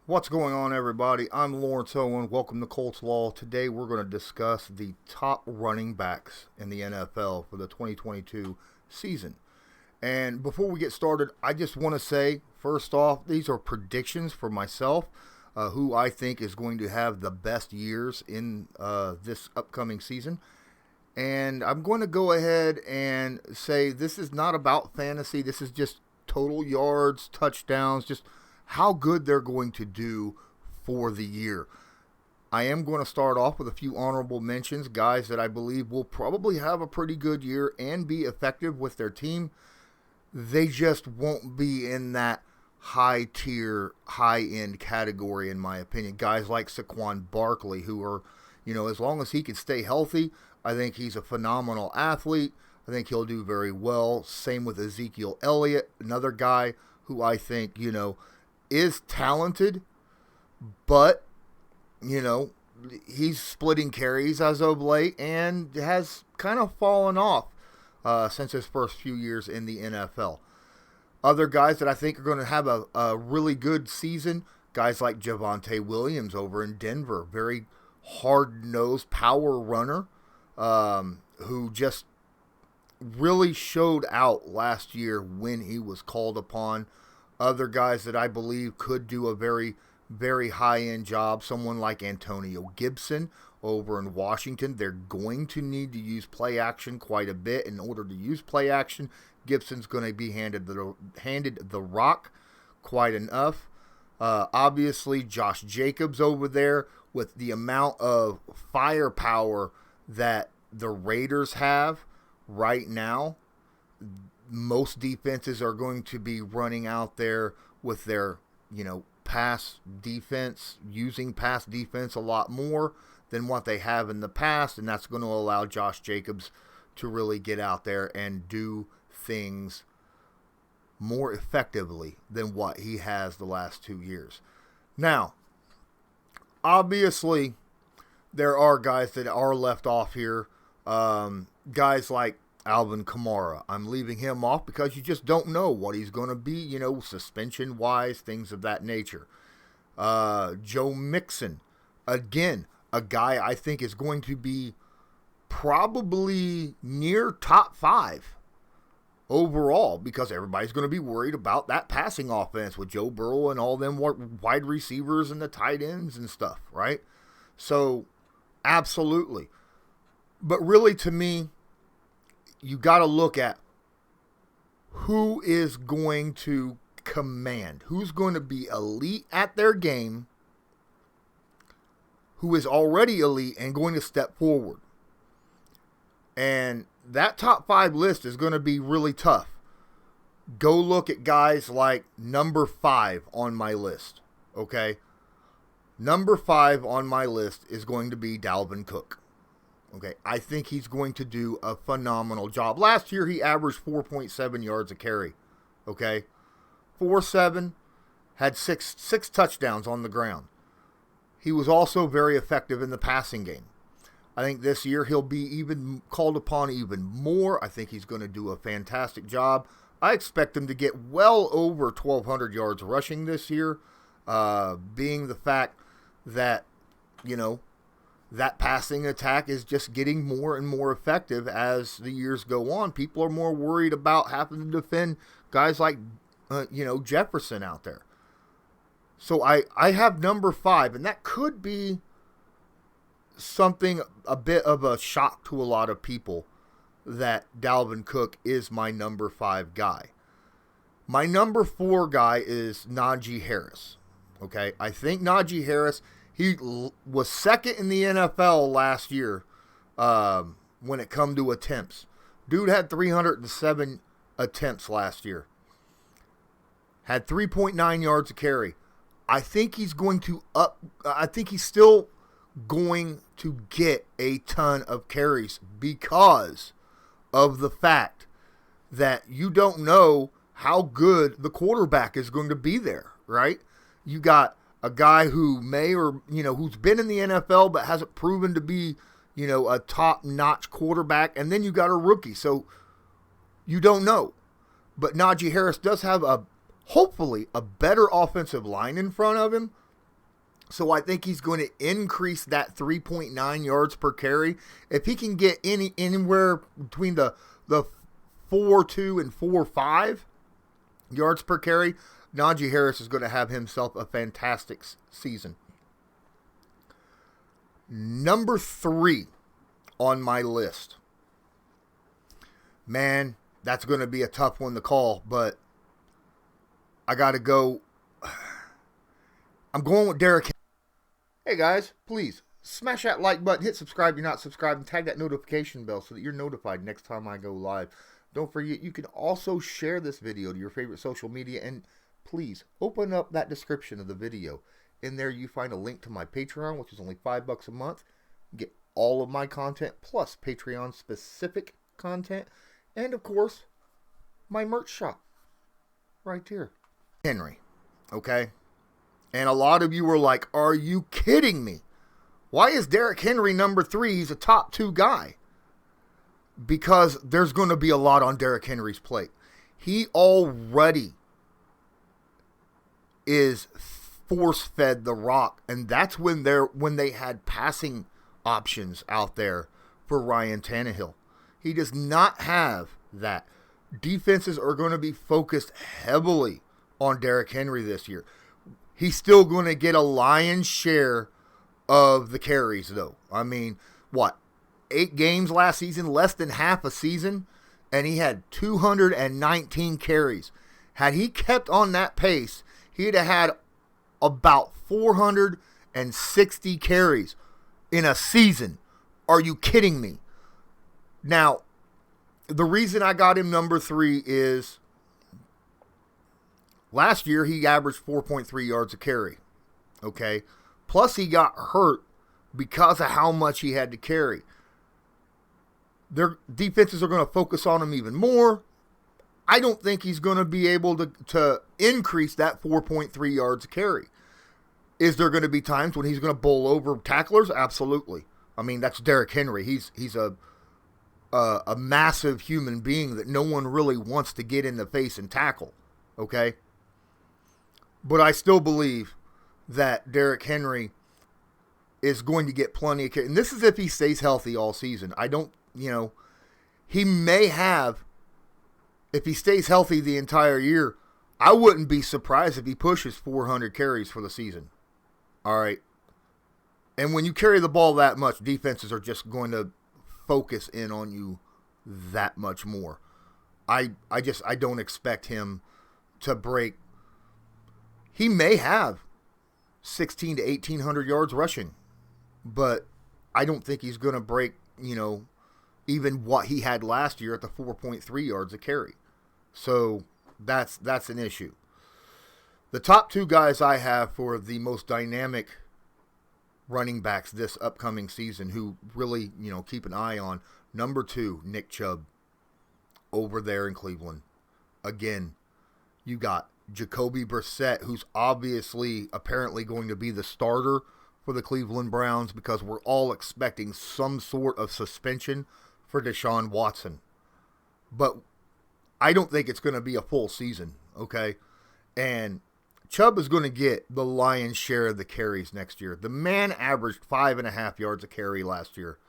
What's going on, everybody? I'm Lawrence Owen. Welcome to Colts Law. Today we're going to discuss the top running backs in the NFL for the 2022 season. And before we get started, I just want to say, first off, these are predictions for myself, who I think is going to have the best years in this upcoming season. And I'm going to go ahead and say this is not about fantasy. This is just total yards, touchdowns, just how good they're going to do for the year. I am going to start off with a few honorable mentions, guys that I believe will probably have a pretty good year and be effective with their team. They just won't be in that high-tier, high-end category, in my opinion. Guys like Saquon Barkley, who are, as long as he can stay healthy, I think he's a phenomenal athlete. I think he'll do very well. Same with Ezekiel Elliott, another guy who I think, is talented, but, he's splitting carries as of late and has kind of fallen off since his first few years in the NFL. Other guys that I think are going to have a really good season, guys like Javonte Williams over in Denver, very hard-nosed power runner who just really showed out last year when he was called upon. Other guys that I believe could do a very, very high-end job, someone like Antonio Gibson over in Washington. They're going to need to use play action quite a bit. In order to use play action, Gibson's going to be handed the rock quite enough. Obviously, Josh Jacobs over there with the amount of firepower that the Raiders have right now. Most defenses are going to be running out there with their, pass defense, using pass defense a lot more than what they have in the past, and that's going to allow Josh Jacobs to really get out there and do things more effectively than what he has the last 2 years. Now, obviously, there are guys that are left off here. Guys like Alvin Kamara. I'm leaving him off because you just don't know what he's going to be, suspension-wise, things of that nature. Joe Mixon, again, a guy I think is going to be probably near top 5 overall because everybody's going to be worried about that passing offense with Joe Burrow and all them wide receivers and the tight ends and stuff, right? So, absolutely. But really, to me, you got to look at who is going to command, who's going to be elite at their game, who is already elite and going to step forward. And that top 5 list is going to be really tough. Go look at guys like number 5 on my list, okay? Number 5 on my list is going to be Dalvin Cook. Okay, I think he's going to do a phenomenal job. Last year, he averaged 4.7 yards a carry. Okay, 4.7, had six touchdowns on the ground. He was also very effective in the passing game. I think this year he'll be even called upon even more. I think he's going to do a fantastic job. I expect him to get well over 1,200 yards rushing this year, being the fact that, that passing attack is just getting more and more effective as the years go on. People are more worried about having to defend guys like, Jefferson out there. So I have number 5, and that could be something, a bit of a shock to a lot of people, that Dalvin Cook is my number 5 guy. My number 4 guy is Najee Harris. Okay, I think Najee Harris, he was second in the NFL last year when it come to attempts. Dude had 307 attempts last year. Had 3.9 yards a carry. I think he's going to I think he's still going to get a ton of carries because of the fact that you don't know how good the quarterback is going to be there, right? You got a guy who may or, who's been in the NFL but hasn't proven to be, a top-notch quarterback. And then you got a rookie. So you don't know. But Najee Harris does have hopefully a better offensive line in front of him. So I think he's going to increase that 3.9 yards per carry. If he can get anywhere between the 4.2 and 4.5 yards per carry, Najee Harris is going to have himself a fantastic season. Number 3 on my list. Man, that's going to be a tough one to call, but I got to go. I'm going with Derrick Henry. Hey guys, please smash that like button, hit subscribe if you're not subscribed, and tag that notification bell so that you're notified next time I go live. Don't forget, you can also share this video to your favorite social media, and please open up that description of the video. In there you find a link to my Patreon, which is only $5 a month. Get all of my content plus Patreon specific content, and of course my merch shop right here. Henry, okay? And a lot of you were like, are you kidding me? Why is Derrick Henry number 3? He's a top 2 guy. Because there's going to be a lot on Derrick Henry's plate. He already is force-fed the rock. And that's when they had passing options out there for Ryan Tannehill. He does not have that. Defenses are going to be focused heavily on Derrick Henry this year. He's still going to get a lion's share of the carries, though. I mean, 8 games last season, less than half a season, and he had 219 carries. Had he kept on that pace, he'd have had about 460 carries in a season. Are you kidding me? Now, the reason I got him number 3 is last year, he averaged 4.3 yards a carry, okay? Plus, he got hurt because of how much he had to carry. Their defenses are going to focus on him even more. I don't think he's going to be able to increase that 4.3 yards a carry. Is there going to be times when he's going to bowl over tacklers? Absolutely. I mean, that's Derrick Henry. He's a massive human being that no one really wants to get in the face and tackle, okay? But I still believe that Derrick Henry is going to get plenty of carries. And this is if he stays healthy all season. He may have, if he stays healthy the entire year, I wouldn't be surprised if he pushes 400 carries for the season. All right. And when you carry the ball that much, defenses are just going to focus in on you that much more. I don't expect him to break. He may have 1,600 to 1,800 yards rushing, but I don't think he's going to break, even what he had last year at the 4.3 yards a carry. So that's an issue. The top 2 guys I have for the most dynamic running backs this upcoming season who really, keep an eye on. Number 2, Nick Chubb over there in Cleveland. Again, you got Jacoby Brissett, who's apparently going to be the starter for the Cleveland Browns because we're all expecting some sort of suspension for Deshaun Watson. But I don't think it's going to be a full season, okay? And Chubb is going to get the lion's share of the carries next year. The man averaged 5.5 yards a carry last year.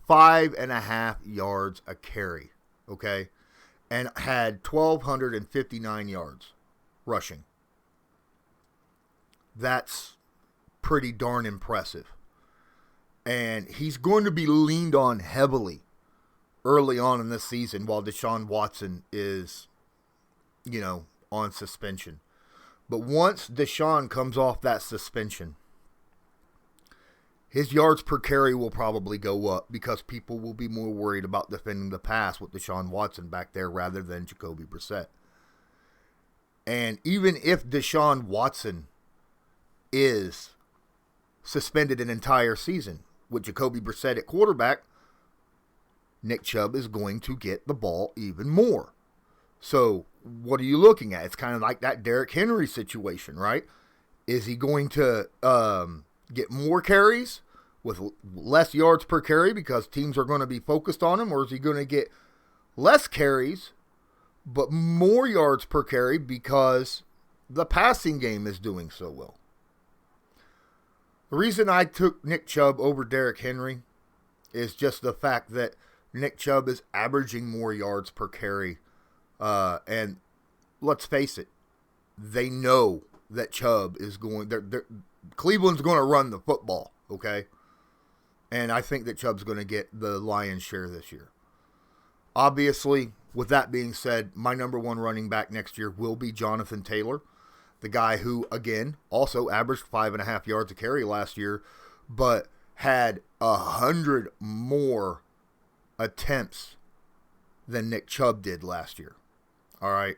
5.5 yards a carry, okay? And had 1,259 yards rushing. That's pretty darn impressive. And he's going to be leaned on heavily early on in this season while Deshaun Watson is, on suspension. But once Deshaun comes off that suspension, his yards per carry will probably go up because people will be more worried about defending the pass with Deshaun Watson back there rather than Jacoby Brissett. And even if Deshaun Watson is suspended an entire season with Jacoby Brissett at quarterback, Nick Chubb is going to get the ball even more. So what are you looking at? It's kind of like that Derrick Henry situation, right? Is he going to get more carries with less yards per carry because teams are going to be focused on him? Or is he going to get less carries but more yards per carry because the passing game is doing so well? The reason I took Nick Chubb over Derrick Henry is just the fact that Nick Chubb is averaging more yards per carry. And let's face it, they know that Chubb is going, Cleveland's going to run the football, okay? And I think that Chubb's going to get the lion's share this year. Obviously, with that being said, my number one running back next year will be Jonathan Taylor, the guy who, again, also averaged 5.5 yards a carry last year, but had 100 more attempts than Nick Chubb did last year. All right.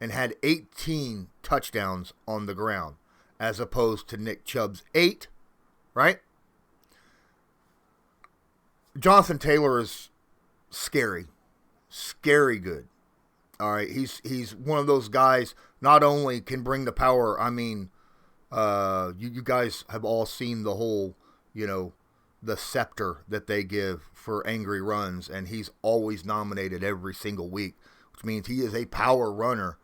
And had 18 touchdowns on the ground as opposed to Nick Chubb's 8, right? Jonathan Taylor is scary. Scary good. All right. He's one of those guys, not only can bring the power, I mean, you guys have all seen the whole, the scepter that they give for angry runs, and he's always nominated every single week, which means he is a power runner,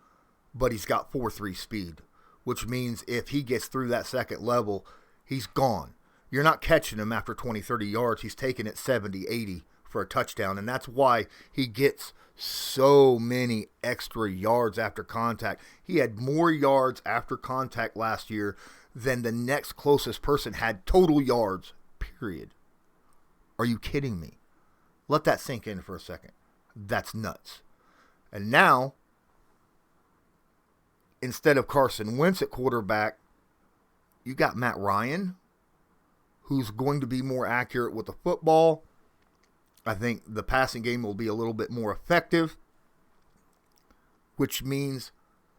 but he's got 4.3 speed, which means if he gets through that second level, he's gone. You're not catching him after 20, 30 yards. He's taking it 70, 80 for a touchdown, and that's why he gets so many extra yards after contact. He had more yards after contact last year than the next closest person had total yards, period. Are you kidding me? Let that sink in for a second. That's nuts. And now, instead of Carson Wentz at quarterback, you got Matt Ryan, who's going to be more accurate with the football. I think the passing game will be a little bit more effective, which means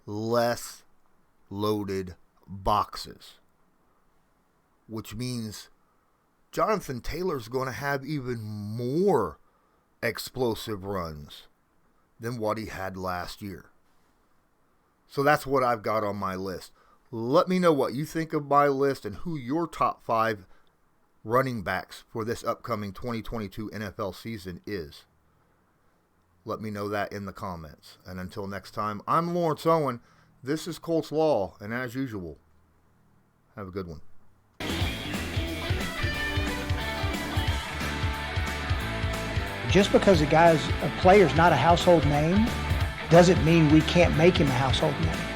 less loaded boxes, which means Jonathan Taylor's going to have even more explosive runs than what he had last year. So that's what I've got on my list. Let me know what you think of my list and who your top 5 running backs for this upcoming 2022 NFL season is. Let me know that in the comments. And until next time, I'm Lawrence Owen. This is Colts Law, and as usual, have a good one. Just because a player's not a household name doesn't mean we can't make him a household name.